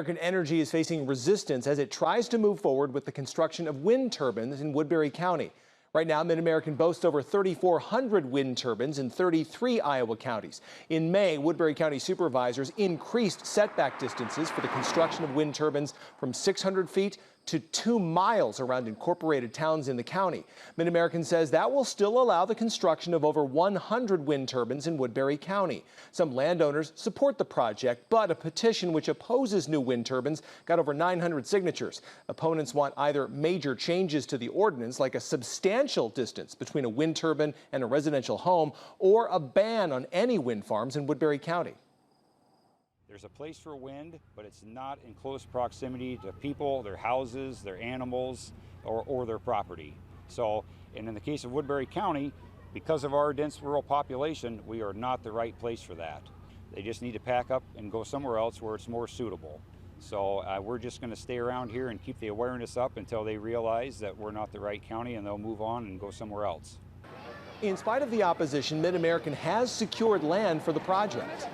American Energy is facing resistance as it tries to move forward with the construction of wind turbines in Woodbury County. Right now, MidAmerican boasts over 3,400 wind turbines in 33 Iowa counties. In May, Woodbury County supervisors increased setback distances for the construction of wind turbines from 600 feet to 2 miles around incorporated towns in the county. MidAmerican says that will still allow the construction of over 100 wind turbines in Woodbury County. Some landowners support the project, but a petition which opposes new wind turbines got over 900 signatures. Opponents want either major changes to the ordinance, like a substantial distance between a wind turbine and a residential home, or a ban on any wind farms in Woodbury County. There's a place for wind, but it's not in close proximity to people, their houses, their animals, or their property. So, and in the case of Woodbury County, because of our dense rural population, we are not the right place for that. They just need to pack up and go somewhere else where it's more suitable. So we're just going to stay around here and keep the awareness up until they realize that we're not the right county, and they'll move on and go somewhere else. In spite of the opposition, MidAmerican has secured land for the project.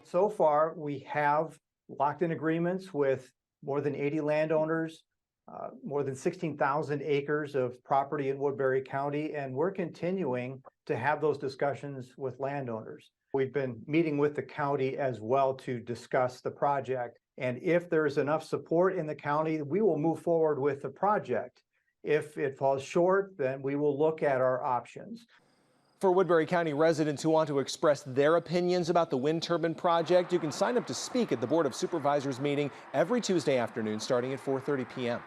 So far, we have locked in agreements with more than 80 landowners, more than 16,000 acres of property in Woodbury County, and we're continuing to have those discussions with landowners. We've been meeting with the county as well to discuss the project, and if there's enough support in the county, we will move forward with the project. If it falls short, then we will look at our options. For Woodbury County residents who want to express their opinions about the wind turbine project, you can sign up to speak at the Board of Supervisors meeting every Tuesday afternoon starting at 4:30 p.m.